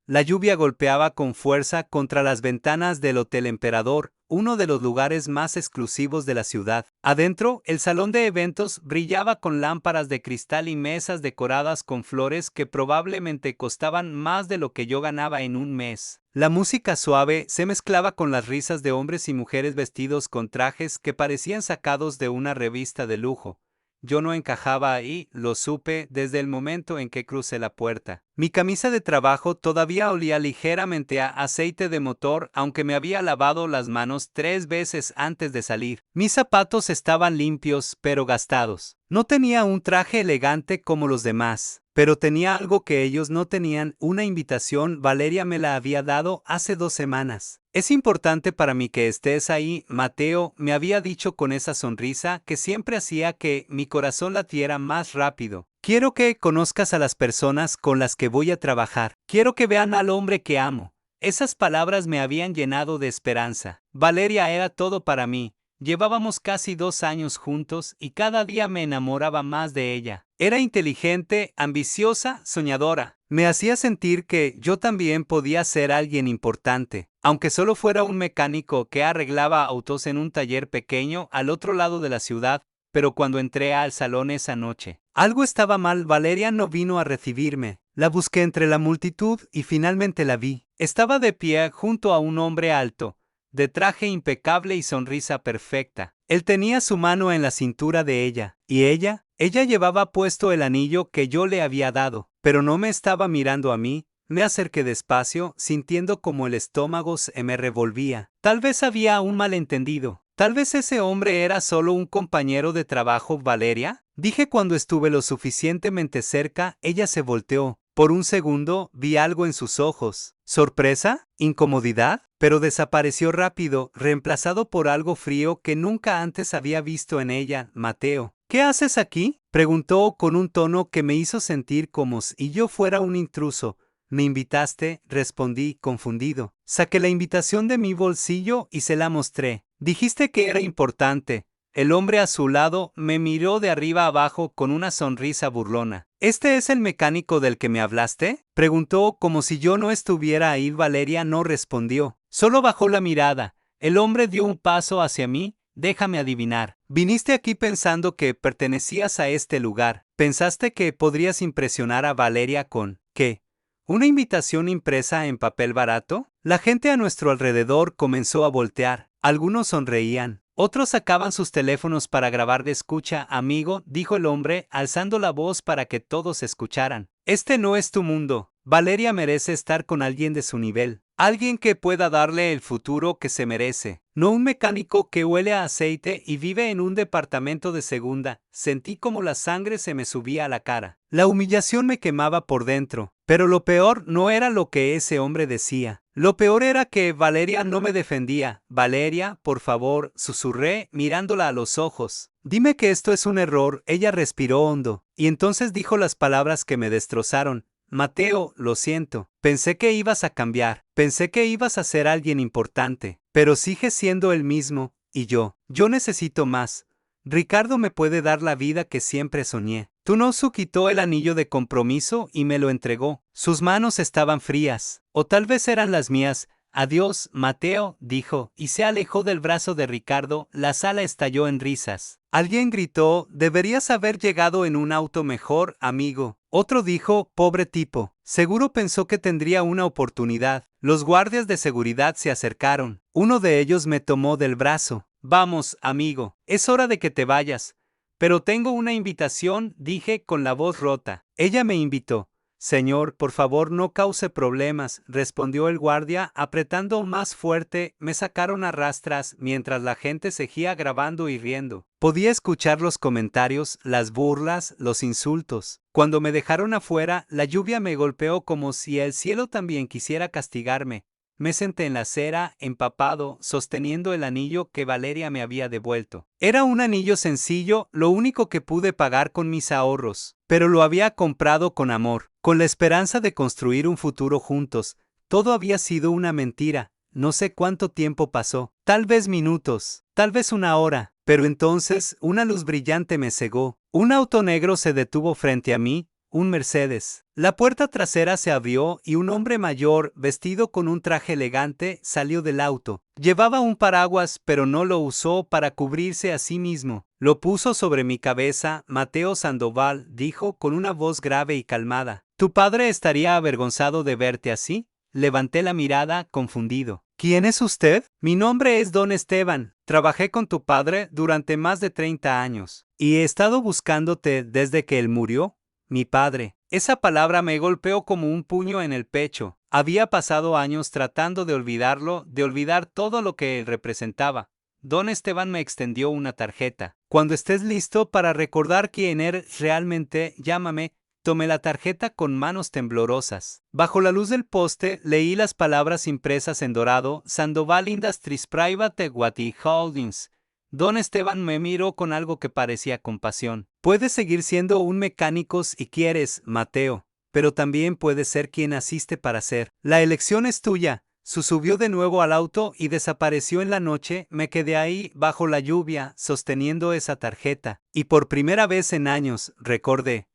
La lluvia golpeaba con fuerza contra las ventanas del Hotel Emperador, uno de los lugares más exclusivos de la ciudad. Adentro, el salón de eventos brillaba con lámparas de cristal y mesas decoradas con flores que probablemente costaban más de lo que yo ganaba en un mes. La música suave se mezclaba con las risas de hombres y mujeres vestidos con trajes que parecían sacados de una revista de lujo. Yo no encajaba ahí, lo supe desde el momento en que crucé la puerta. Mi camisa de trabajo todavía olía ligeramente a aceite de motor, aunque me había lavado las manos 3 veces antes de salir. Mis zapatos estaban limpios, pero gastados. No tenía un traje elegante como los demás, pero tenía algo que ellos no tenían, una invitación. Valeria me la había dado hace 2 semanas. Es importante para mí que estés ahí, Mateo, me había dicho con esa sonrisa que siempre hacía que mi corazón latiera más rápido. Quiero que conozcas a las personas con las que voy a trabajar. Quiero que vean al hombre que amo. Esas palabras me habían llenado de esperanza. Valeria era todo para mí. Llevábamos casi 2 años juntos y cada día me enamoraba más de ella. Era inteligente, ambiciosa, soñadora. Me hacía sentir que yo también podía ser alguien importante, aunque solo fuera un mecánico que arreglaba autos en un taller pequeño al otro lado de la ciudad. Pero cuando entré al salón esa noche, algo estaba mal. Valeria no vino a recibirme. La busqué entre la multitud y finalmente la vi. Estaba de pie junto a un hombre alto, de traje impecable y sonrisa perfecta. Él tenía su mano en la cintura de ella, y ella llevaba puesto el anillo que yo le había dado, pero no me estaba mirando a mí. Me acerqué despacio, sintiendo como el estómago se me revolvía. Tal vez había un malentendido. Tal vez ese hombre era solo un compañero de trabajo. Valeria, dije cuando estuve lo suficientemente cerca. Ella se volteó. Por un segundo vi algo en sus ojos. ¿Sorpresa? ¿Incomodidad? Pero desapareció rápido, reemplazado por algo frío que nunca antes había visto en ella. Mateo, ¿qué haces aquí?, preguntó con un tono que me hizo sentir como si yo fuera un intruso. ¿Me invitaste?, respondí, confundido. Saqué la invitación de mi bolsillo y se la mostré. Dijiste que era importante. El hombre a su lado me miró de arriba abajo con una sonrisa burlona. ¿Este es el mecánico del que me hablaste?, preguntó como si yo no estuviera ahí. Valeria no respondió. Solo bajó la mirada. El hombre dio un paso hacia mí. Déjame adivinar. Viniste aquí pensando que pertenecías a este lugar. Pensaste que podrías impresionar a Valeria con ¿qué? ¿Una invitación impresa en papel barato? La gente a nuestro alrededor comenzó a voltear. Algunos sonreían. Otros sacaban sus teléfonos para grabar. De escucha, amigo, dijo el hombre, alzando la voz para que todos escucharan. Este no es tu mundo. Valeria merece estar con alguien de su nivel. Alguien que pueda darle el futuro que se merece. No un mecánico que huele a aceite y vive en un departamento de segunda. Sentí como la sangre se me subía a la cara. La humillación me quemaba por dentro. Pero lo peor no era lo que ese hombre decía. Lo peor era que Valeria no me defendía. Valeria, por favor, susurré, mirándola a los ojos. Dime que esto es un error. Ella respiró hondo. Y entonces dijo las palabras que me destrozaron. Mateo, lo siento. Pensé que ibas a cambiar. Pensé que ibas a ser alguien importante. Pero sigues siendo el mismo. Y yo necesito más. Ricardo me puede dar la vida que siempre soñé. Tunosu quitó el anillo de compromiso y me lo entregó. Sus manos estaban frías. O tal vez eran las mías. Adiós, Mateo, dijo, y se alejó del brazo de Ricardo. La sala estalló en risas. Alguien gritó, deberías haber llegado en un auto mejor, amigo. Otro dijo, pobre tipo. Seguro pensó que tendría una oportunidad. Los guardias de seguridad se acercaron. Uno de ellos me tomó del brazo. Vamos, amigo, es hora de que te vayas. Pero tengo una invitación, dije con la voz rota. Ella me invitó. Señor, por favor no cause problemas, respondió el guardia, apretando más fuerte. Me sacaron a rastras mientras la gente seguía grabando y riendo. Podía escuchar los comentarios, las burlas, los insultos. Cuando me dejaron afuera, la lluvia me golpeó como si el cielo también quisiera castigarme. Me senté en la acera, empapado, sosteniendo el anillo que Valeria me había devuelto. Era un anillo sencillo, lo único que pude pagar con mis ahorros. Pero lo había comprado con amor, con la esperanza de construir un futuro juntos. Todo había sido una mentira. No sé cuánto tiempo pasó. Tal vez minutos, tal vez una hora. Pero entonces, una luz brillante me cegó. Un auto negro se detuvo frente a mí, un Mercedes. La puerta trasera se abrió y un hombre mayor, vestido con un traje elegante, salió del auto. Llevaba un paraguas, pero no lo usó para cubrirse a sí mismo. Lo puso sobre mi cabeza. Mateo Sandoval dijo con una voz grave y calmada. ¿Tu padre estaría avergonzado de verte así? Levanté la mirada, confundido. ¿Quién es usted? Mi nombre es Don Esteban. Trabajé con tu padre durante más de 30 años. Y he estado buscándote desde que él murió. Mi padre. Esa palabra me golpeó como un puño en el pecho. Había pasado años tratando de olvidarlo, de olvidar todo lo que él representaba. Don Esteban me extendió una tarjeta. Cuando estés listo para recordar quién eres realmente, llámame. Tomé la tarjeta con manos temblorosas. Bajo la luz del poste, leí las palabras impresas en dorado: Sandoval Industries Private Equity Holdings. Don Esteban me miró con algo que parecía compasión. Puedes seguir siendo un mecánico si quieres, Mateo, pero también puedes ser quien naciste para ser. La elección es tuya. Subió de nuevo al auto y desapareció en la noche. Me quedé ahí, bajo la lluvia, sosteniendo esa tarjeta. Y por primera vez en años, recordé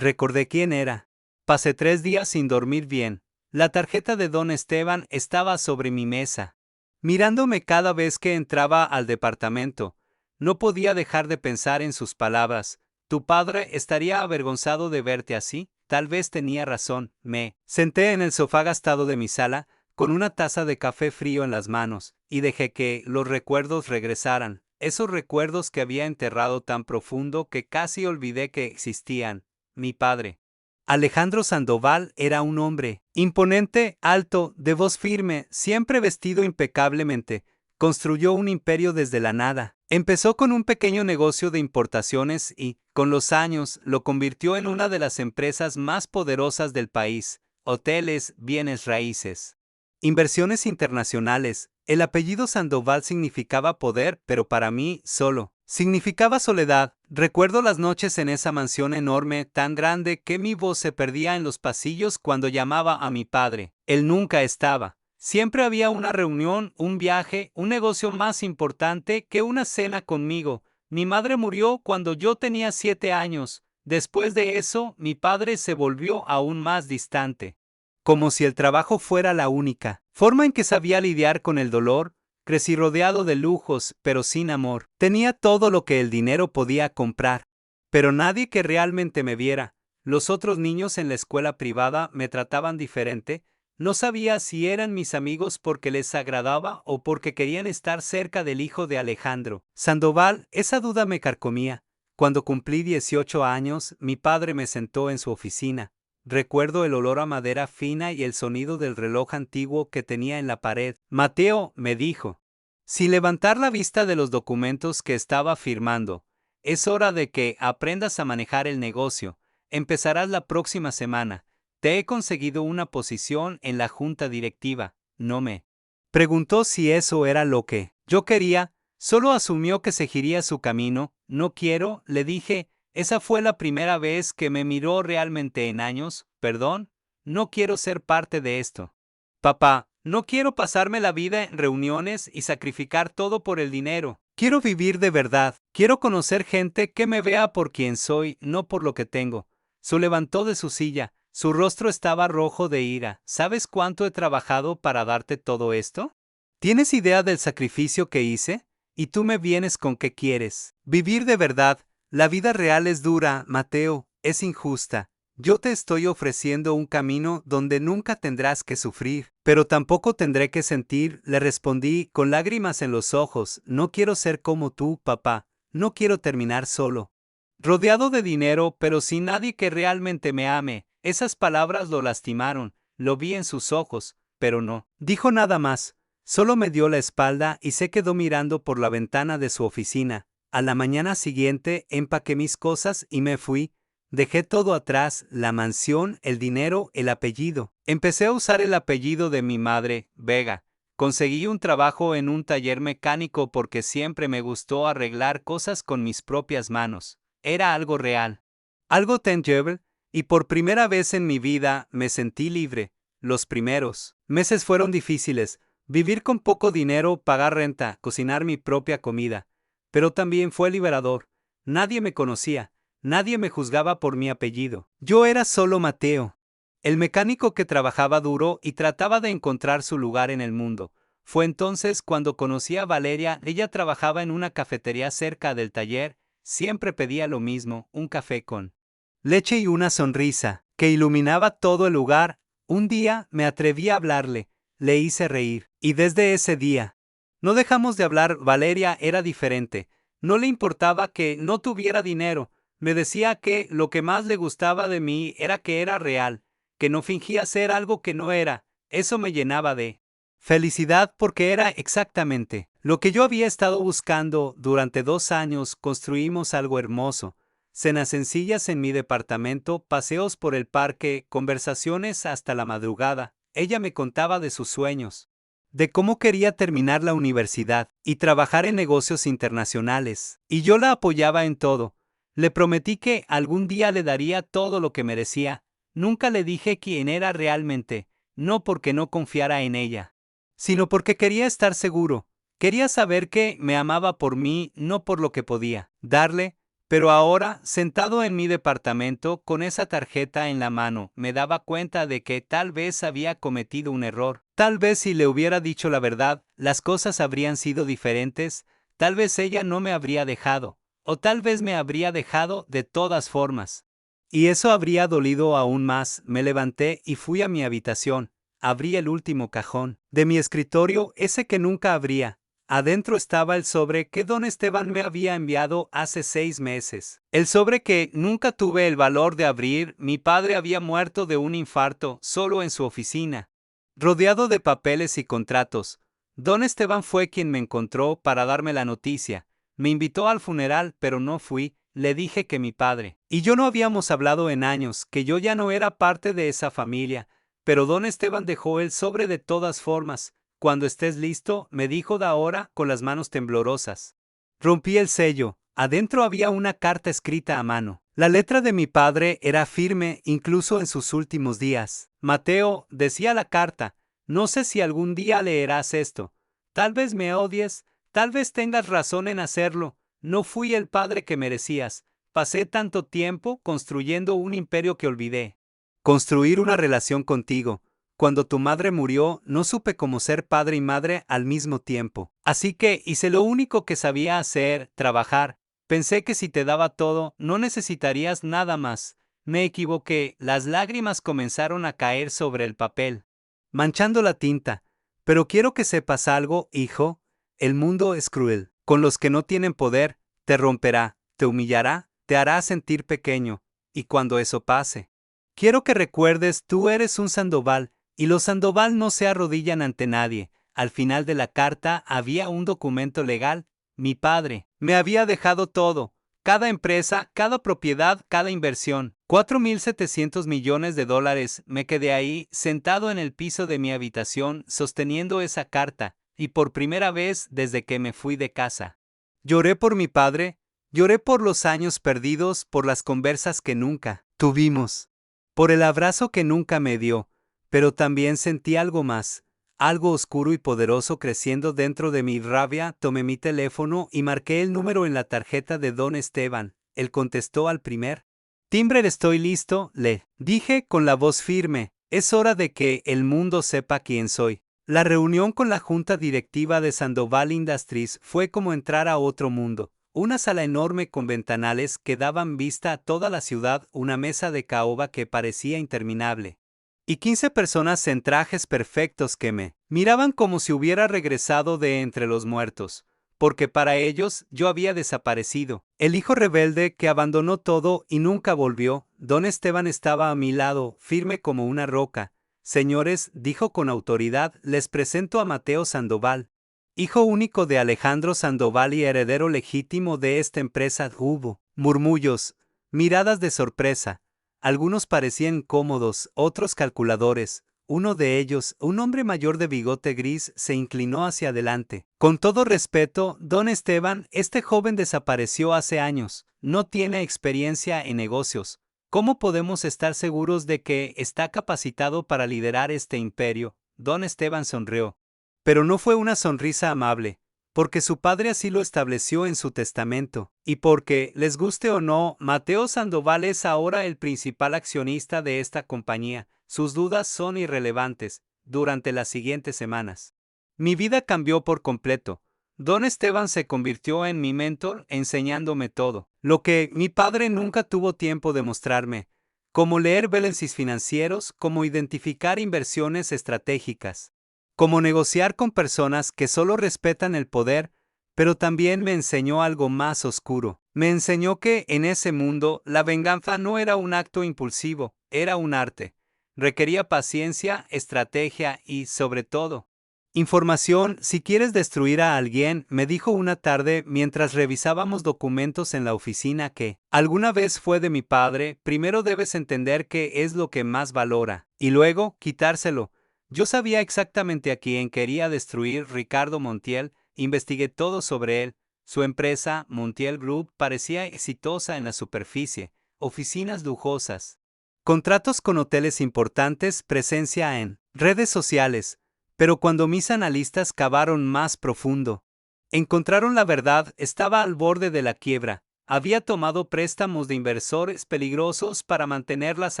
quién era. Pasé 3 días sin dormir bien. La tarjeta de Don Esteban estaba sobre mi mesa, mirándome cada vez que entraba al departamento. No podía dejar de pensar en sus palabras. ¿Tu padre estaría avergonzado de verte así? Tal vez tenía razón. Me senté en el sofá gastado de mi sala, con una taza de café frío en las manos, y dejé que los recuerdos regresaran. Esos recuerdos que había enterrado tan profundo que casi olvidé que existían. Mi padre. Alejandro Sandoval era un hombre imponente, alto, de voz firme, siempre vestido impecablemente. Construyó un imperio desde la nada. Empezó con un pequeño negocio de importaciones y, con los años, lo convirtió en una de las empresas más poderosas del país: hoteles, bienes raíces, inversiones internacionales. El apellido Sandoval significaba poder, pero para mí, solo significaba soledad. Recuerdo las noches en esa mansión enorme, tan grande que mi voz se perdía en los pasillos cuando llamaba a mi padre. Él nunca estaba. Siempre había una reunión, un viaje, un negocio más importante que una cena conmigo. Mi madre murió cuando yo tenía 7 años. Después de eso, mi padre se volvió aún más distante. Como si el trabajo fuera la única forma en que sabía lidiar con el dolor. Crecí rodeado de lujos, pero sin amor. Tenía todo lo que el dinero podía comprar, pero nadie que realmente me viera. Los otros niños en la escuela privada me trataban diferente. No sabía si eran mis amigos porque les agradaba o porque querían estar cerca del hijo de Alejandro Sandoval. Esa duda me carcomía. Cuando cumplí 18 años, mi padre me sentó en su oficina. Recuerdo el olor a madera fina y el sonido del reloj antiguo que tenía en la pared. Mateo, me dijo, sin levantar la vista de los documentos que estaba firmando, es hora de que aprendas a manejar el negocio. Empezarás la próxima semana. Te he conseguido una posición en la junta directiva. No me preguntó si eso era lo que yo quería. Solo asumió que seguiría su camino. No quiero, le dije. Esa fue la primera vez que me miró realmente en años. Perdón, no quiero ser parte de esto. Papá, no quiero pasarme la vida en reuniones y sacrificar todo por el dinero. Quiero vivir de verdad. Quiero conocer gente que me vea por quien soy, no por lo que tengo. Se levantó de su silla. Su rostro estaba rojo de ira. ¿Sabes cuánto he trabajado para darte todo esto? ¿Tienes idea del sacrificio que hice? Y tú me vienes con qué quieres. Vivir de verdad. La vida real es dura, Mateo, es injusta. Yo te estoy ofreciendo un camino donde nunca tendrás que sufrir, pero tampoco tendré que sentir, le respondí con lágrimas en los ojos. No quiero ser como tú, papá, no quiero terminar solo, rodeado de dinero, pero sin nadie que realmente me ame. Esas palabras lo lastimaron, lo vi en sus ojos, pero no dijo nada más. Solo me dio la espalda y se quedó mirando por la ventana de su oficina. A la mañana siguiente empaqué mis cosas y me fui. Dejé todo atrás: la mansión, el dinero, el apellido. Empecé a usar el apellido de mi madre, Vega. Conseguí un trabajo en un taller mecánico porque siempre me gustó arreglar cosas con mis propias manos. Era algo real, algo tangible, y por primera vez en mi vida me sentí libre. Los primeros meses fueron difíciles. Vivir con poco dinero, pagar renta, cocinar mi propia comida. Pero también fue liberador. Nadie me conocía, nadie me juzgaba por mi apellido. Yo era solo Mateo. el mecánico que trabajaba duro y trataba de encontrar su lugar en el mundo. Fue entonces cuando conocí a Valeria. Ella trabajaba en una cafetería cerca del taller, siempre pedía lo mismo, un café con leche y una sonrisa, que iluminaba todo el lugar. Un día me atreví a hablarle, le hice reír, y desde ese día no dejamos de hablar. Valeria era diferente, no le importaba que no tuviera dinero, me decía que lo que más le gustaba de mí era que era real, que no fingía ser algo que no era. Eso me llenaba de felicidad porque era exactamente lo que yo había estado buscando. Durante 2 años construimos algo hermoso. Cenas sencillas en mi departamento, paseos por el parque, conversaciones hasta la madrugada. Ella me contaba de sus sueños, de cómo quería terminar la universidad y trabajar en negocios internacionales, y yo la apoyaba en todo. Le prometí que algún día le daría todo lo que merecía. Nunca le dije quién era realmente, no porque no confiara en ella, sino porque quería estar seguro. Quería saber que me amaba por mí, no por lo que podía darle. Pero ahora, sentado en mi departamento, con esa tarjeta en la mano, me daba cuenta de que tal vez había cometido un error. Tal vez si le hubiera dicho la verdad, las cosas habrían sido diferentes. Tal vez ella no me habría dejado, o tal vez me habría dejado de todas formas. Y eso habría dolido aún más. Me levanté y fui a mi habitación. Abrí el último cajón de mi escritorio, ese que nunca abría. Adentro estaba el sobre que don Esteban me había enviado hace 6 meses. El sobre que nunca tuve el valor de abrir. Mi padre había muerto de un infarto solo en su oficina, rodeado de papeles y contratos. Don Esteban fue quien me encontró para darme la noticia. Me invitó al funeral, pero no fui. Le dije que mi padre y yo no habíamos hablado en años, que yo ya no era parte de esa familia. Pero don Esteban dejó el sobre de todas formas. Cuando estés listo, me dijo de ahora con las manos temblorosas. Rompí el sello. Adentro había una carta escrita a mano. La letra de mi padre era firme incluso en sus últimos días. Mateo, decía la carta, no sé si algún día leerás esto. Tal vez me odies, tal vez tengas razón en hacerlo. No fui el padre que merecías. Pasé tanto tiempo construyendo un imperio que olvidé construir una relación contigo. Cuando tu madre murió, no supe cómo ser padre y madre al mismo tiempo. Así que hice lo único que sabía hacer, trabajar. Pensé que si te daba todo, no necesitarías nada más. Me equivoqué. Las lágrimas comenzaron a caer sobre el papel, manchando la tinta. Pero quiero que sepas algo, hijo. El mundo es cruel. Con los que no tienen poder, te romperá, te humillará, te hará sentir pequeño. Y cuando eso pase, quiero que recuerdes, tú eres un Sandoval, y los Sandoval no se arrodillan ante nadie. Al final de la carta había un documento legal. Mi padre me había dejado todo, cada empresa, cada propiedad, cada inversión. 4.700 millones de dólares. Me quedé ahí, sentado en el piso de mi habitación, sosteniendo esa carta, y por primera vez desde que me fui de casa. Lloré por mi padre, lloré por los años perdidos, por las conversas que nunca tuvimos, por el abrazo que nunca me dio, pero también sentí algo más, algo oscuro y poderoso creciendo dentro de mi rabia. Tomé mi teléfono y marqué el número en la tarjeta de don Esteban. Él contestó al primer timbre. Estoy listo, le dije con la voz firme. Es hora de que el mundo sepa quién soy. La reunión con la junta directiva de Sandoval Industries fue como entrar a otro mundo. Una sala enorme con ventanales que daban vista a toda la ciudad, una mesa de caoba que parecía interminable, y 15 personas en trajes perfectos que me miraban como si hubiera regresado de entre los muertos, porque para ellos yo había desaparecido, el hijo rebelde que abandonó todo y nunca volvió. Don Esteban estaba a mi lado, firme como una roca. Señores, dijo con autoridad, les presento a Mateo Sandoval, hijo único de Alejandro Sandoval y heredero legítimo de esta empresa. Hubo murmullos, miradas de sorpresa. Algunos parecían cómodos, otros calculadores. Uno de ellos, un hombre mayor de bigote gris, se inclinó hacia adelante. Con todo respeto, don Esteban, este joven desapareció hace años. No tiene experiencia en negocios. ¿Cómo podemos estar seguros de que está capacitado para liderar este imperio? Don Esteban sonrió. Pero no fue una sonrisa amable, porque su padre así lo estableció en su testamento, y porque, les guste o no, Mateo Sandoval es ahora el principal accionista de esta compañía. sus dudas son irrelevantes, durante las siguientes semanas. Mi vida cambió por completo. Don Esteban se convirtió en mi mentor, enseñándome todo, lo que mi padre nunca tuvo tiempo de mostrarme, cómo leer balances financieros, cómo identificar inversiones estratégicas, cómo negociar con personas que solo respetan el poder, pero también me enseñó algo más oscuro. Me enseñó que en ese mundo la venganza no era un acto impulsivo, era un arte. Requería paciencia, estrategia y, sobre todo, información. Si quieres destruir a alguien, me dijo una tarde mientras revisábamos documentos en la oficina que alguna vez fue de mi padre, primero debes entender qué es lo que más valora, y luego quitárselo. Yo sabía exactamente a quién quería destruir. Ricardo Montiel. Investigué todo sobre él. Su empresa, Montiel Group, parecía exitosa en la superficie, oficinas lujosas, contratos con hoteles importantes, presencia en redes sociales. Pero cuando mis analistas cavaron más profundo, encontraron la verdad. Estaba al borde de la quiebra. Había tomado préstamos de inversores peligrosos para mantener las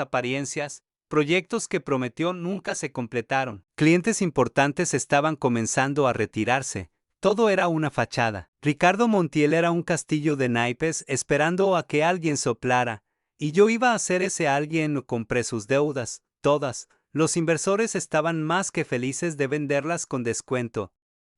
apariencias. Proyectos que prometió nunca se completaron. Clientes importantes estaban comenzando a retirarse. Todo era una fachada. Ricardo Montiel era un castillo de naipes esperando a que alguien soplara, y yo iba a ser ese alguien. Compré sus deudas, todas. Los inversores estaban más que felices de venderlas con descuento.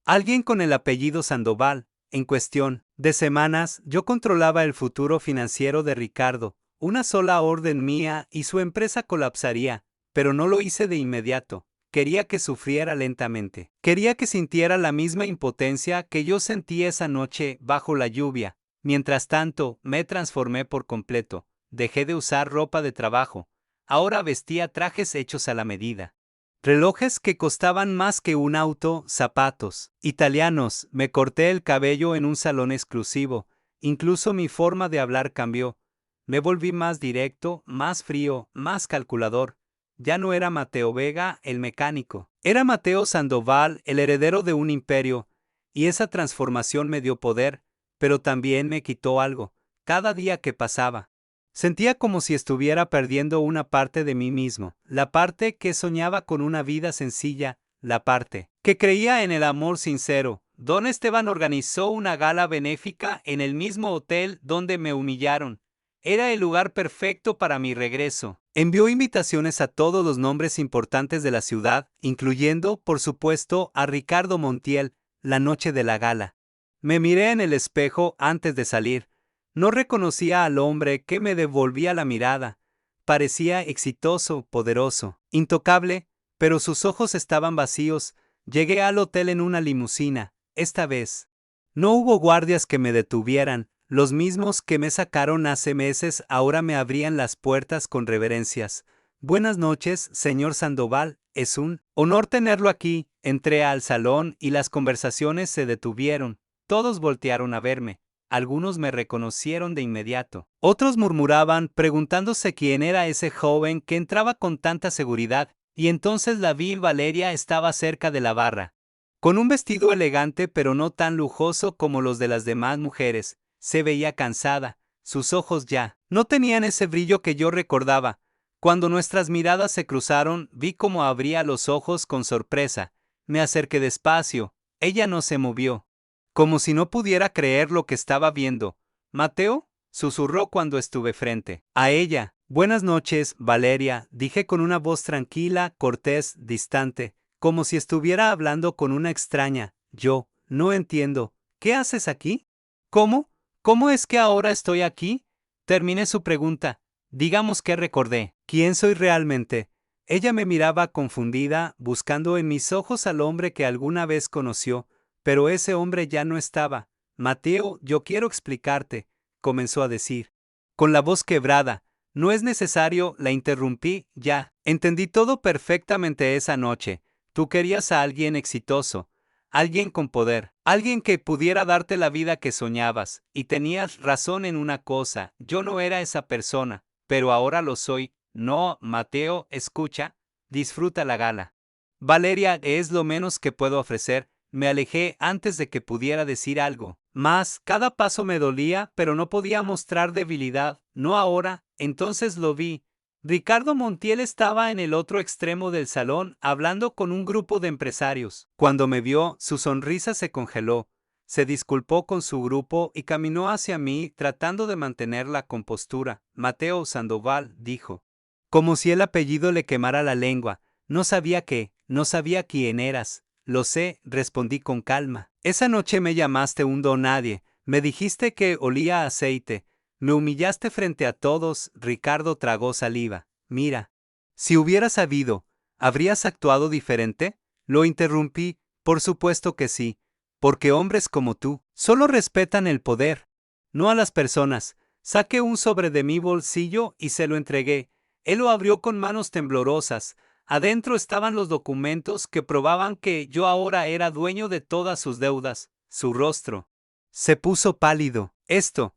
Alguien con el apellido Sandoval. En cuestión de semanas, yo controlaba el futuro financiero de Ricardo. Una sola orden mía y su empresa colapsaría, pero no lo hice de inmediato. Quería que sufriera lentamente. Quería que sintiera la misma impotencia que yo sentí esa noche bajo la lluvia. Mientras tanto, me transformé por completo. Dejé de usar ropa de trabajo. Ahora vestía trajes hechos a la medida. Relojes que costaban más que un auto, zapatos italianos. Me corté el cabello en un salón exclusivo. Incluso mi forma de hablar cambió. Me volví más directo, más frío, más calculador. Ya no era Mateo Vega, el mecánico. Era Mateo Sandoval, el heredero de un imperio. Y esa transformación me dio poder, pero también me quitó algo. Cada día que pasaba, sentía como si estuviera perdiendo una parte de mí mismo. La parte que soñaba con una vida sencilla, la parte que creía en el amor sincero. Don Esteban organizó una gala benéfica en el mismo hotel donde me humillaron. Era el lugar perfecto para mi regreso. Envió invitaciones a todos los nombres importantes de la ciudad, incluyendo, por supuesto, a Ricardo Montiel, la noche de la gala. Me miré en el espejo antes de salir. No reconocía al hombre que me devolvía la mirada. Parecía exitoso, poderoso, intocable, pero sus ojos estaban vacíos. Llegué al hotel en una limusina. Esta vez no hubo guardias que me detuvieran. Los mismos que me sacaron hace meses ahora me abrían las puertas con reverencias. Buenas noches, señor Sandoval. Es un honor tenerlo aquí. Entré al salón y las conversaciones se detuvieron. Todos voltearon a verme. Algunos me reconocieron de inmediato. Otros murmuraban, preguntándose quién era ese joven que entraba con tanta seguridad. Y entonces la vi. Valeria estaba cerca de la barra, con un vestido elegante pero no tan lujoso como los de las demás mujeres. Se veía cansada, sus ojos ya no tenían ese brillo que yo recordaba. Cuando nuestras miradas se cruzaron, vi cómo abría los ojos con sorpresa. Me acerqué despacio. Ella no se movió, como si no pudiera creer lo que estaba viendo. «Mateo», susurró cuando estuve frente a ella. «Buenas noches, Valeria», dije con una voz tranquila, cortés, distante, como si estuviera hablando con una extraña. «Yo no entiendo. ¿Qué haces aquí?» «¿Cómo? ¿Cómo es que ahora estoy aquí?» Terminé su pregunta. Digamos que recordé quién soy realmente. Ella me miraba confundida, buscando en mis ojos al hombre que alguna vez conoció, pero ese hombre ya no estaba. «Mateo, yo quiero explicarte», comenzó a decir, con la voz quebrada. «No es necesario», la interrumpí. «Ya entendí todo perfectamente esa noche. Tú querías a alguien exitoso, alguien con poder, alguien que pudiera darte la vida que soñabas, y tenías razón en una cosa, yo no era esa persona, pero ahora lo soy». «No, Mateo, escucha, disfruta la gala. Valeria, es lo menos que puedo ofrecer». Me alejé antes de que pudiera decir algo más. Cada paso me dolía, pero no podía mostrar debilidad. No ahora. Entonces lo vi. Ricardo Montiel estaba en el otro extremo del salón hablando con un grupo de empresarios. Cuando me vio, su sonrisa se congeló. Se disculpó con su grupo y caminó hacia mí tratando de mantener la compostura. Mateo Sandoval dijo. Como si el apellido le quemara la lengua. No sabía no sabía quién eras. Lo sé, respondí con calma. Esa noche me llamaste un don nadie. Me dijiste que olía a aceite. Me humillaste frente a todos. Ricardo tragó saliva. Mira. Si hubieras sabido, ¿habrías actuado diferente? Lo interrumpí. Por supuesto que sí. Porque hombres como tú solo respetan el poder, no a las personas. Saqué un sobre de mi bolsillo y se lo entregué. Él lo abrió con manos temblorosas. Adentro estaban los documentos que probaban que yo ahora era dueño de todas sus deudas. Su rostro se puso pálido. Esto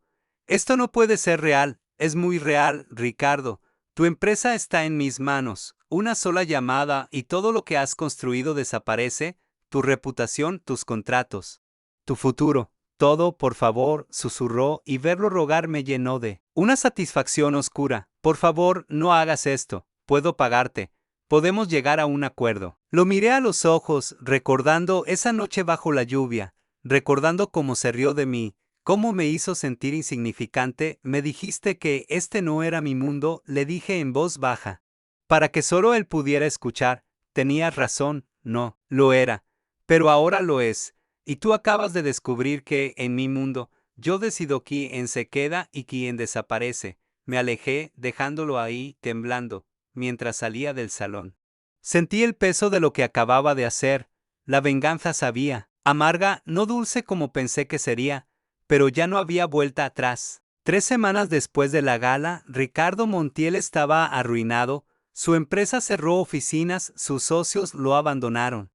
no puede ser real. Es muy real, Ricardo. Tu empresa está en mis manos. Una sola llamada y todo lo que has construido desaparece. Tu reputación, tus contratos, tu futuro. Todo, por favor, susurró y verlo rogar me llenó de una satisfacción oscura. Por favor, no hagas esto. Puedo pagarte. Podemos llegar a un acuerdo. Lo miré a los ojos, recordando esa noche bajo la lluvia, recordando cómo se rió de mí, cómo me hizo sentir insignificante. Me dijiste que este no era mi mundo, le dije en voz baja. Para que solo él pudiera escuchar. Tenías razón, no, lo era. Pero ahora lo es, y tú acabas de descubrir que, en mi mundo, yo decido quién se queda y quién desaparece. Me alejé, dejándolo ahí, temblando, mientras salía del salón. Sentí el peso de lo que acababa de hacer. La venganza sabía, amarga, no dulce como pensé que sería, pero ya no había vuelta atrás. 3 semanas después de la gala, Ricardo Montiel estaba arruinado, su empresa cerró oficinas, sus socios lo abandonaron.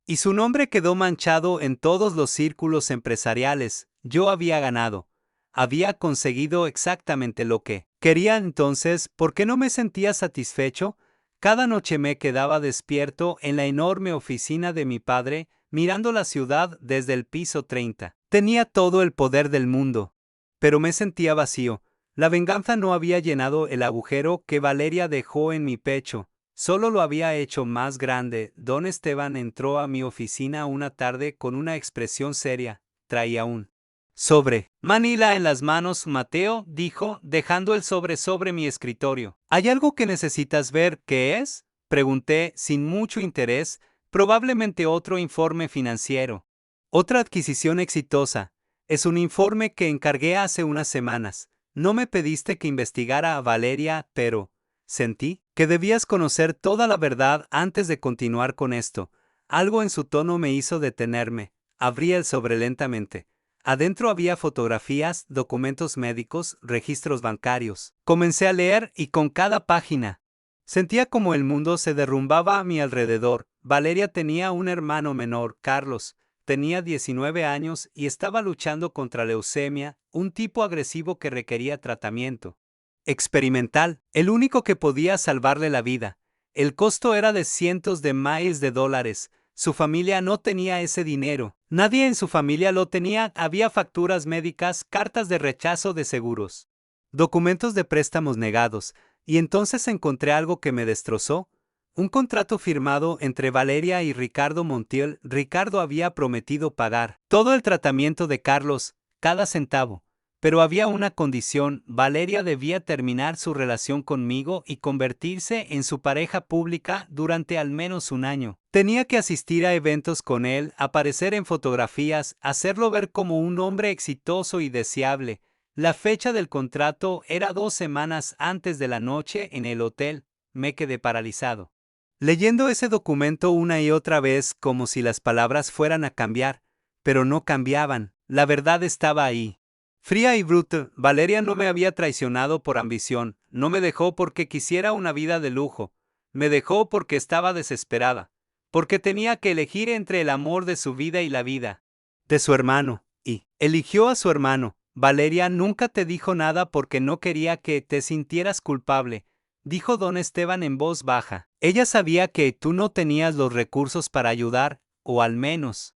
Y su nombre quedó manchado en todos los círculos empresariales. Yo había ganado. Había conseguido exactamente lo que quería. Entonces, ¿por qué no me sentía satisfecho? Cada noche me quedaba despierto en la enorme oficina de mi padre, mirando la ciudad desde el piso 30. Tenía todo el poder del mundo. Pero me sentía vacío. La venganza no había llenado el agujero que Valeria dejó en mi pecho. Solo lo había hecho más grande. Don Esteban entró a mi oficina una tarde con una expresión seria. Traía un sobre Manila en las manos. Mateo, dijo, dejando el sobre mi escritorio. ¿Hay algo que necesitas ver? ¿Qué es? Pregunté, sin mucho interés. Probablemente otro informe financiero. Otra adquisición exitosa. Es un informe que encargué hace unas semanas. No me pediste que investigara a Valeria, pero sentí que debías conocer toda la verdad antes de continuar con esto. Algo en su tono me hizo detenerme. Abrí el sobre lentamente. Adentro había fotografías, documentos médicos, registros bancarios. Comencé a leer y con cada página sentía como el mundo se derrumbaba a mi alrededor. Valeria tenía un hermano menor, Carlos. Tenía 19 años y estaba luchando contra leucemia, un tipo agresivo que requería tratamiento experimental, el único que podía salvarle la vida. El costo era de cientos de miles de dólares. Su familia no tenía ese dinero. Nadie en su familia lo tenía. Había facturas médicas, cartas de rechazo de seguros, documentos de préstamos negados. Y entonces encontré algo que me destrozó. Un contrato firmado entre Valeria y Ricardo Montiel. Ricardo había prometido pagar todo el tratamiento de Carlos, cada centavo. Pero había una condición: Valeria debía terminar su relación conmigo y convertirse en su pareja pública durante al menos un año. Tenía que asistir a eventos con él, aparecer en fotografías, hacerlo ver como un hombre exitoso y deseable. La fecha del contrato era 2 semanas antes de la noche en el hotel. Me quedé paralizado, leyendo ese documento una y otra vez como si las palabras fueran a cambiar, pero no cambiaban. La verdad estaba ahí. Fría y bruta, Valeria no me había traicionado por ambición, no me dejó porque quisiera una vida de lujo, me dejó porque estaba desesperada, porque tenía que elegir entre el amor de su vida y la vida de su hermano, y eligió a su hermano. Valeria nunca te dijo nada porque no quería que te sintieras culpable, dijo don Esteban en voz baja. Ella sabía que tú no tenías los recursos para ayudar, o al menos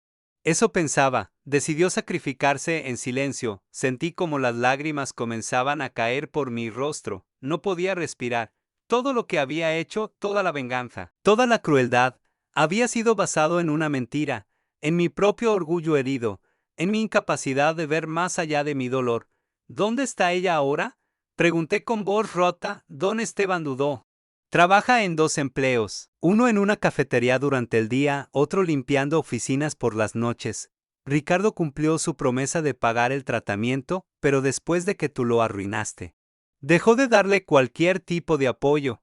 eso pensaba. Decidió sacrificarse en silencio. Sentí como las lágrimas comenzaban a caer por mi rostro. No podía respirar. Todo lo que había hecho, toda la venganza, toda la crueldad, había sido basado en una mentira, en mi propio orgullo herido, en mi incapacidad de ver más allá de mi dolor. ¿Dónde está ella ahora? Pregunté con voz rota. Don Esteban dudó. Trabaja en 2 empleos, uno en una cafetería durante el día, otro limpiando oficinas por las noches. Ricardo cumplió su promesa de pagar el tratamiento, pero después de que tú lo arruinaste. Dejó de darle cualquier tipo de apoyo.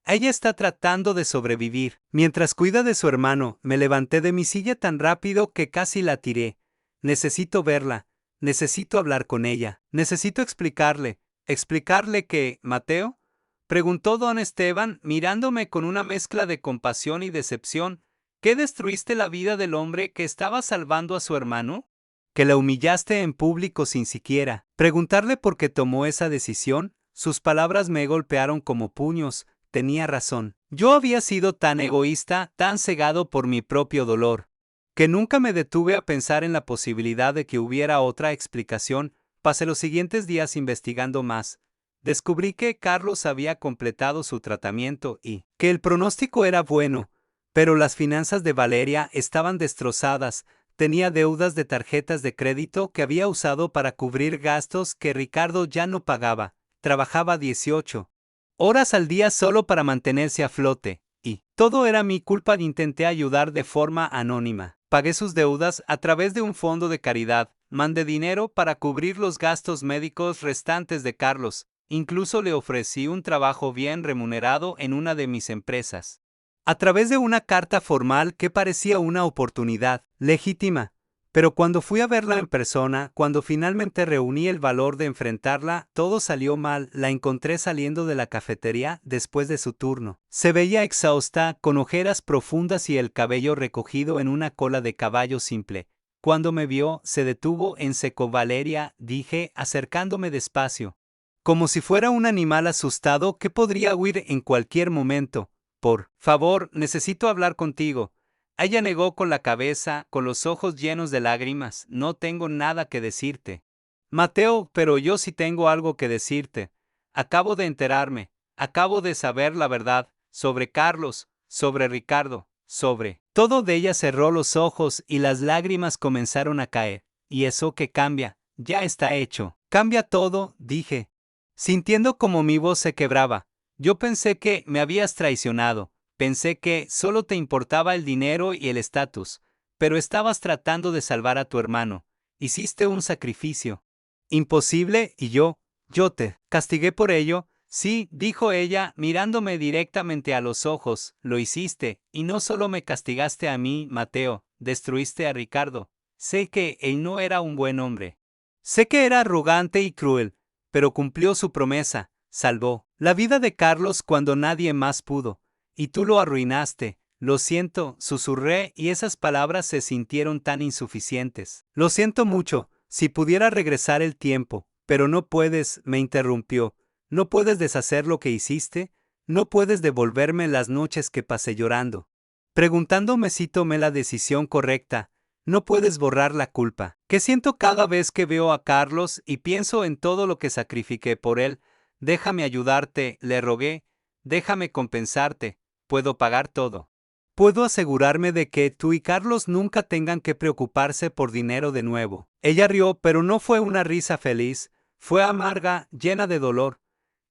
Ella está tratando de sobrevivir. Mientras cuida de su hermano, me levanté de mi silla tan rápido que casi la tiré. Necesito verla. Necesito hablar con ella. Necesito explicarle. ¿Explicarle que, Mateo? Preguntó don Esteban, mirándome con una mezcla de compasión y decepción. ¿Que destruiste la vida del hombre que estaba salvando a su hermano? ¿Que la humillaste en público sin siquiera preguntarle por qué tomó esa decisión? Sus palabras me golpearon como puños. Tenía razón. Yo había sido tan egoísta, tan cegado por mi propio dolor, que nunca me detuve a pensar en la posibilidad de que hubiera otra explicación. Pasé los siguientes días investigando más. Descubrí que Carlos había completado su tratamiento y que el pronóstico era bueno, pero las finanzas de Valeria estaban destrozadas. Tenía deudas de tarjetas de crédito que había usado para cubrir gastos que Ricardo ya no pagaba. Trabajaba 18 horas al día solo para mantenerse a flote, y todo era mi culpa. Intenté ayudar de forma anónima. Pagué sus deudas a través de un fondo de caridad, mandé dinero para cubrir los gastos médicos restantes de Carlos, incluso le ofrecí un trabajo bien remunerado en una de mis empresas. A través de una carta formal que parecía una oportunidad legítima. Pero cuando fui a verla en persona, cuando finalmente reuní el valor de enfrentarla, todo salió mal. La encontré saliendo de la cafetería después de su turno. Se veía exhausta, con ojeras profundas y el cabello recogido en una cola de caballo simple. Cuando me vio, se detuvo en seco. Valeria, dije, acercándome despacio. Como si fuera un animal asustado que podría huir en cualquier momento. Por favor, necesito hablar contigo. Ella negó con la cabeza, con los ojos llenos de lágrimas. No tengo nada que decirte. Mateo, pero yo sí tengo algo que decirte. Acabo de enterarme, acabo de saber la verdad, sobre Carlos, sobre Ricardo, sobre todo. De ella cerró los ojos y las lágrimas comenzaron a caer. ¿Y eso qué cambia? Ya está hecho. Cambia todo, dije, sintiendo como mi voz se quebraba. Yo pensé que me habías traicionado. Pensé que solo te importaba el dinero y el estatus, pero estabas tratando de salvar a tu hermano. Hiciste un sacrificio imposible y yo te castigué por ello. Sí, dijo ella, mirándome directamente a los ojos, lo hiciste, y no solo me castigaste a mí, Mateo, destruiste a Ricardo. Sé que él no era un buen hombre. Sé que era arrogante y cruel, pero cumplió su promesa, salvó la vida de Carlos cuando nadie más pudo. Y tú lo arruinaste. Lo siento, susurré, y esas palabras se sintieron tan insuficientes. Lo siento mucho, si pudiera regresar el tiempo, pero no puedes, me interrumpió. No puedes deshacer lo que hiciste, no puedes devolverme las noches que pasé llorando, preguntándome si tomé la decisión correcta. No puedes borrar la culpa que siento cada vez que veo a Carlos y pienso en todo lo que sacrifiqué por él. Déjame ayudarte, le rogué, déjame compensarte. Puedo pagar todo. Puedo asegurarme de que tú y Carlos nunca tengan que preocuparse por dinero de nuevo. Ella rió, pero no fue una risa feliz, fue amarga, llena de dolor.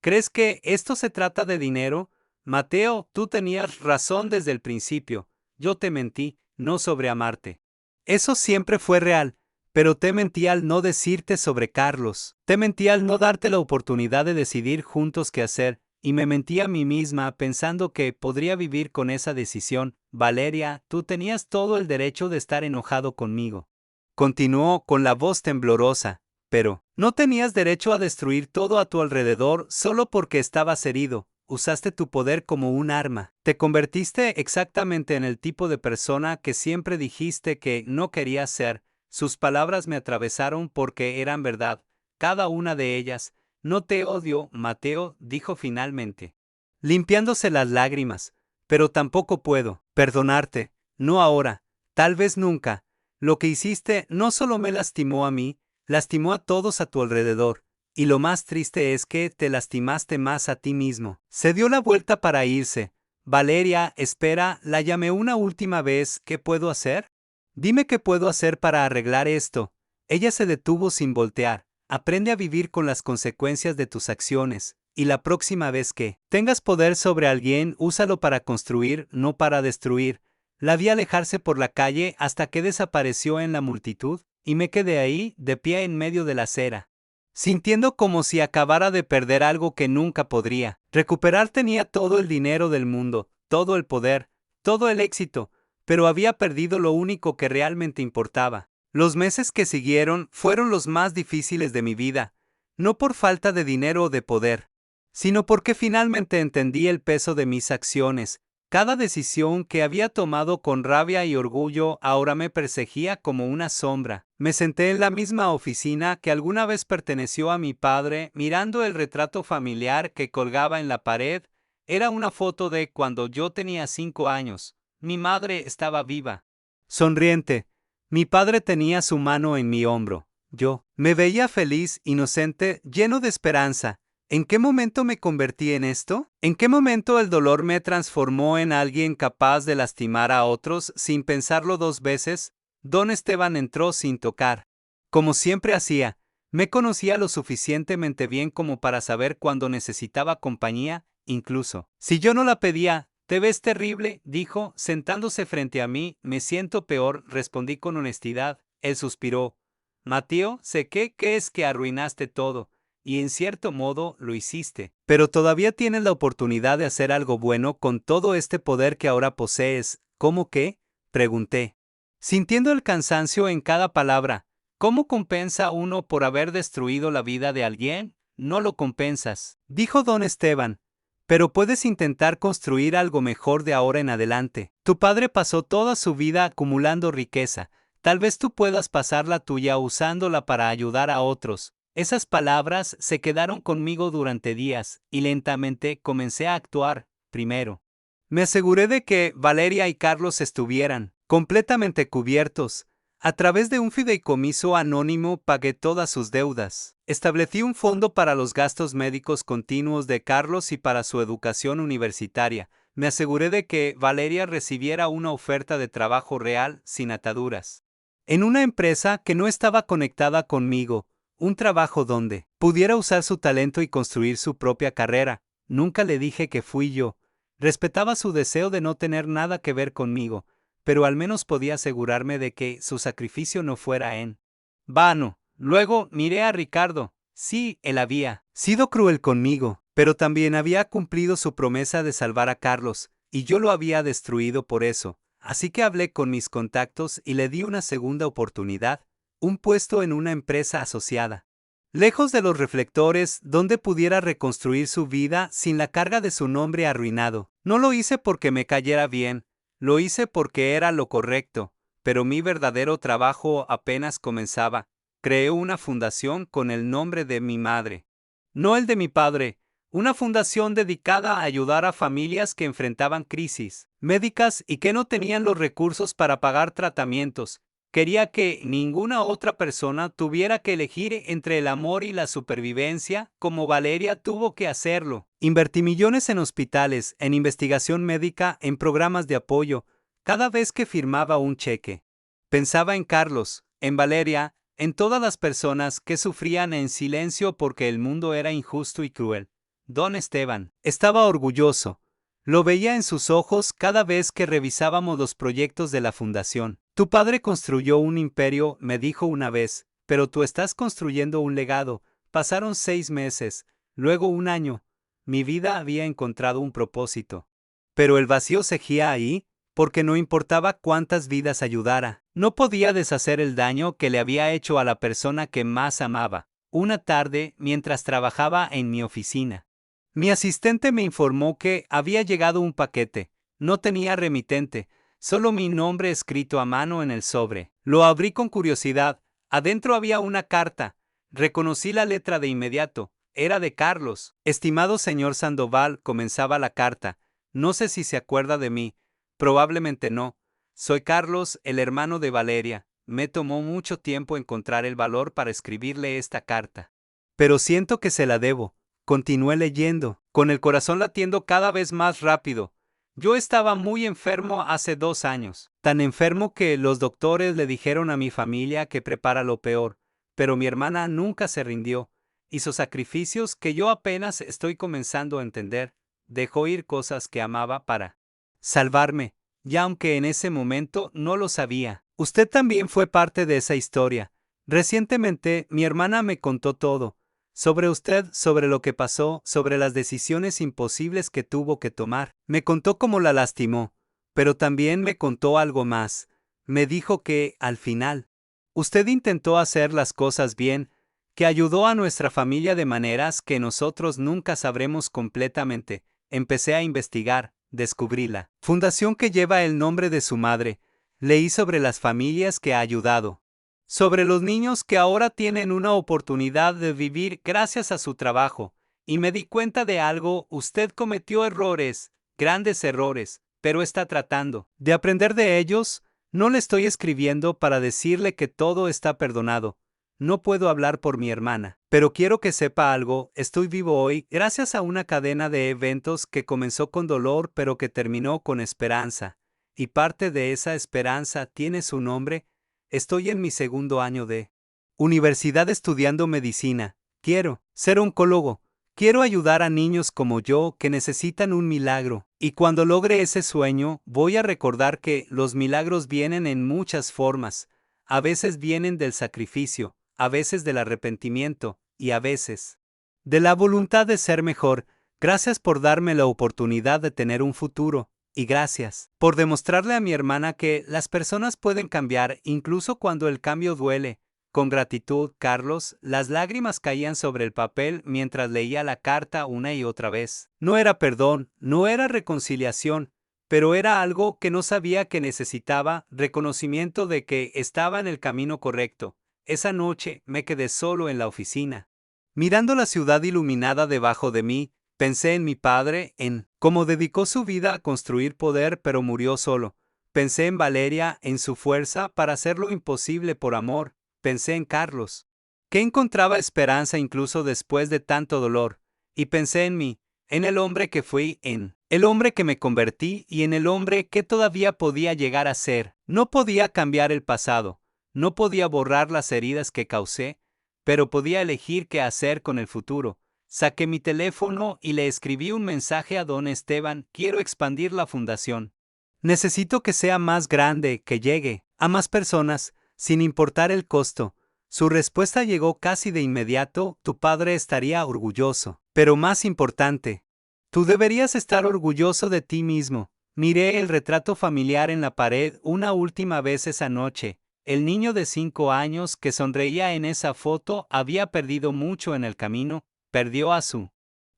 ¿Crees que esto se trata de dinero? Mateo, tú tenías razón desde el principio. Yo te mentí, no sobre amarte. Eso siempre fue real, pero te mentí al no decirte sobre Carlos. Te mentí al no darte la oportunidad de decidir juntos qué hacer. Y me mentí a mí misma pensando que podría vivir con esa decisión. Valeria, tú tenías todo el derecho de estar enojado conmigo. Continuó con la voz temblorosa, pero no tenías derecho a destruir todo a tu alrededor solo porque estabas herido. Usaste tu poder como un arma. Te convertiste exactamente en el tipo de persona que siempre dijiste que no querías ser. Sus palabras me atravesaron porque eran verdad, cada una de ellas. No te odio, Mateo, dijo finalmente, limpiándose las lágrimas, pero tampoco puedo perdonarte, no ahora, tal vez nunca. Lo que hiciste no solo me lastimó a mí, lastimó a todos a tu alrededor. Y lo más triste es que te lastimaste más a ti mismo. Se dio la vuelta para irse. Valeria, espera, la llamé una última vez. ¿Qué puedo hacer? Dime qué puedo hacer para arreglar esto. Ella se detuvo sin voltear. Aprende a vivir con las consecuencias de tus acciones. Y la próxima vez que tengas poder sobre alguien, úsalo para construir, no para destruir. La vi alejarse por la calle hasta que desapareció en la multitud, y me quedé ahí, de pie en medio de la acera, sintiendo como si acabara de perder algo que nunca podría recuperar. Tenía todo el dinero del mundo, todo el poder, todo el éxito, pero había perdido lo único que realmente importaba. Los meses que siguieron fueron los más difíciles de mi vida, no por falta de dinero o de poder, sino porque finalmente entendí el peso de mis acciones. Cada decisión que había tomado con rabia y orgullo ahora me perseguía como una sombra. Me senté en la misma oficina que alguna vez perteneció a mi padre, mirando el retrato familiar que colgaba en la pared. Era una foto de cuando yo tenía 5 años. Mi madre estaba viva, sonriente. Mi padre tenía su mano en mi hombro. Yo me veía feliz, inocente, lleno de esperanza. ¿En qué momento me convertí en esto? ¿En qué momento el dolor me transformó en alguien capaz de lastimar a otros sin pensarlo 2 veces? Don Esteban entró sin tocar. Como siempre hacía, me conocía lo suficientemente bien como para saber cuando necesitaba compañía, incluso si yo no la pedía. «Te ves terrible», dijo, sentándose frente a mí. «Me siento peor», respondí con honestidad. Él suspiró. «Mateo, sé que es que arruinaste todo. Y en cierto modo lo hiciste. Pero todavía tienes la oportunidad de hacer algo bueno con todo este poder que ahora posees». «¿Cómo qué?», pregunté, sintiendo el cansancio en cada palabra. «¿Cómo compensa uno por haber destruido la vida de alguien? No lo compensas», dijo don Esteban. «Pero puedes intentar construir algo mejor de ahora en adelante. Tu padre pasó toda su vida acumulando riqueza. Tal vez tú puedas pasar la tuya usándola para ayudar a otros». Esas palabras se quedaron conmigo durante días, y lentamente comencé a actuar. Primero, me aseguré de que Valeria y Carlos estuvieran completamente cubiertos. A través de un fideicomiso anónimo pagué todas sus deudas. Establecí un fondo para los gastos médicos continuos de Carlos y para su educación universitaria. Me aseguré de que Valeria recibiera una oferta de trabajo real, sin ataduras, en una empresa que no estaba conectada conmigo. Un trabajo donde pudiera usar su talento y construir su propia carrera. Nunca le dije que fui yo. Respetaba su deseo de no tener nada que ver conmigo, pero al menos podía asegurarme de que su sacrificio no fuera en vano. Luego miré a Ricardo. Sí, él había sido cruel conmigo, pero también había cumplido su promesa de salvar a Carlos, y yo lo había destruido por eso. Así que hablé con mis contactos y le di una segunda oportunidad. Un puesto en una empresa asociada, lejos de los reflectores, donde pudiera reconstruir su vida sin la carga de su nombre arruinado. No lo hice porque me cayera bien, lo hice porque era lo correcto, pero mi verdadero trabajo apenas comenzaba. Creé una fundación con el nombre de mi madre, no el de mi padre, una fundación dedicada a ayudar a familias que enfrentaban crisis médicas y que no tenían los recursos para pagar tratamientos. Quería que ninguna otra persona tuviera que elegir entre el amor y la supervivencia, como Valeria tuvo que hacerlo. Invertí millones en hospitales, en investigación médica, en programas de apoyo. Cada vez que firmaba un cheque, pensaba en Carlos, en Valeria, en todas las personas que sufrían en silencio porque el mundo era injusto y cruel. Don Esteban estaba orgulloso. Lo veía en sus ojos cada vez que revisábamos los proyectos de la fundación. «Tu padre construyó un imperio», me dijo una vez, «pero tú estás construyendo un legado». Pasaron 6 meses, luego un año. Mi vida había encontrado un propósito. Pero el vacío seguía ahí, porque no importaba cuántas vidas ayudara, no podía deshacer el daño que le había hecho a la persona que más amaba. Una tarde, mientras trabajaba en mi oficina, mi asistente me informó que había llegado un paquete. No tenía remitente, solo mi nombre escrito a mano en el sobre. Lo abrí con curiosidad. Adentro había una carta. Reconocí la letra de inmediato. Era de Carlos. «Estimado señor Sandoval», comenzaba la carta. «No sé si se acuerda de mí. Probablemente no. Soy Carlos, el hermano de Valeria. Me tomó mucho tiempo encontrar el valor para escribirle esta carta. Pero siento que se la debo. Continué leyendo, con el corazón latiendo cada vez más rápido. Yo estaba muy enfermo hace 2 años, tan enfermo que los doctores le dijeron a mi familia que prepara lo peor, pero mi hermana nunca se rindió. Hizo sacrificios que yo apenas estoy comenzando a entender. Dejó ir cosas que amaba para salvarme, y aunque en ese momento no lo sabía. Usted también fue parte de esa historia. Recientemente mi hermana me contó todo. Sobre usted, sobre lo que pasó, sobre las decisiones imposibles que tuvo que tomar. Me contó cómo la lastimó, pero también me contó algo más. Me dijo que, al final, usted intentó hacer las cosas bien, que ayudó a nuestra familia de maneras que nosotros nunca sabremos completamente. Empecé a investigar, descubrí la fundación que lleva el nombre de su madre. Leí sobre las familias que ha ayudado, sobre los niños que ahora tienen una oportunidad de vivir gracias a su trabajo, y me di cuenta de algo: usted cometió errores, grandes errores, pero está tratando de aprender de ellos. No le estoy escribiendo para decirle que todo está perdonado. No puedo hablar por mi hermana, pero quiero que sepa algo: estoy vivo hoy gracias a una cadena de eventos que comenzó con dolor pero que terminó con esperanza, y parte de esa esperanza tiene su nombre. Estoy en mi 2.º año de universidad estudiando medicina. Quiero ser oncólogo. Quiero ayudar a niños como yo que necesitan un milagro. Y cuando logre ese sueño, voy a recordar que los milagros vienen en muchas formas. A veces vienen del sacrificio, a veces del arrepentimiento, y a veces de la voluntad de ser mejor. Gracias por darme la oportunidad de tener un futuro. Y gracias por demostrarle a mi hermana que las personas pueden cambiar incluso cuando el cambio duele. Con gratitud, Carlos. Las lágrimas caían sobre el papel mientras leía la carta una y otra vez. No era perdón, no era reconciliación, pero era algo que no sabía que necesitaba: reconocimiento de que estaba en el camino correcto. Esa noche me quedé solo en la oficina, mirando la ciudad iluminada debajo de mí. Pensé en mi padre, en cómo dedicó su vida a construir poder pero murió solo. Pensé en Valeria, en su fuerza para hacer lo imposible por amor. Pensé en Carlos, que encontraba esperanza incluso después de tanto dolor. Y pensé en mí, en el hombre que fui, en el hombre que me convertí y en el hombre que todavía podía llegar a ser. No podía cambiar el pasado, no podía borrar las heridas que causé, pero podía elegir qué hacer con el futuro. Saqué mi teléfono y le escribí un mensaje a don Esteban: quiero expandir la fundación. Necesito que sea más grande, que llegue a más personas, sin importar el costo. Su respuesta llegó casi de inmediato: tu padre estaría orgulloso. Pero más importante, tú deberías estar orgulloso de ti mismo. Miré el retrato familiar en la pared una última vez esa noche. El niño de 5 años que sonreía en esa foto había perdido mucho en el camino. Perdió a su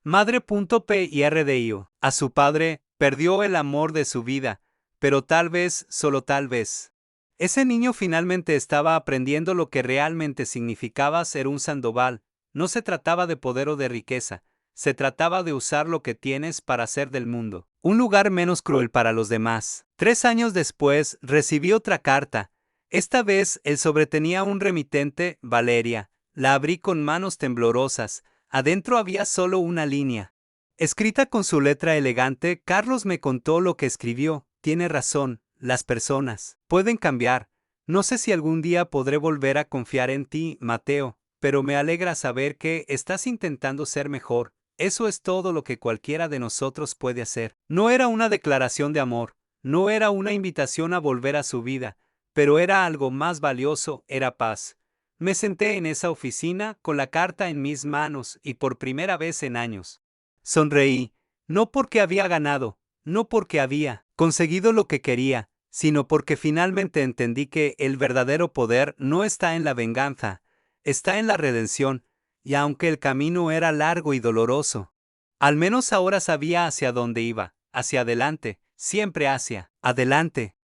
madre. PRDIO. A su padre. Perdió el amor de su vida. Pero tal vez, solo tal vez, ese niño finalmente estaba aprendiendo lo que realmente significaba ser un Sandoval. No se trataba de poder o de riqueza. Se trataba de usar lo que tienes para hacer del mundo un lugar menos cruel para los demás. 3 años después, recibí otra carta. Esta vez el sobre tenía un remitente: Valeria. La abrí con manos temblorosas. Adentro había solo una línea, escrita con su letra elegante. Carlos me contó lo que escribió. Tiene razón, las personas pueden cambiar. No sé si algún día podré volver a confiar en ti, Mateo, pero me alegra saber que estás intentando ser mejor. Eso es todo lo que cualquiera de nosotros puede hacer. No era una declaración de amor, no era una invitación a volver a su vida, pero era algo más valioso: era paz. Me senté en esa oficina con la carta en mis manos y por primera vez en años sonreí, no porque había ganado, no porque había conseguido lo que quería, sino porque finalmente entendí que el verdadero poder no está en la venganza, está en la redención. Y aunque el camino era largo y doloroso, al menos ahora sabía hacia dónde iba: hacia adelante, siempre hacia adelante.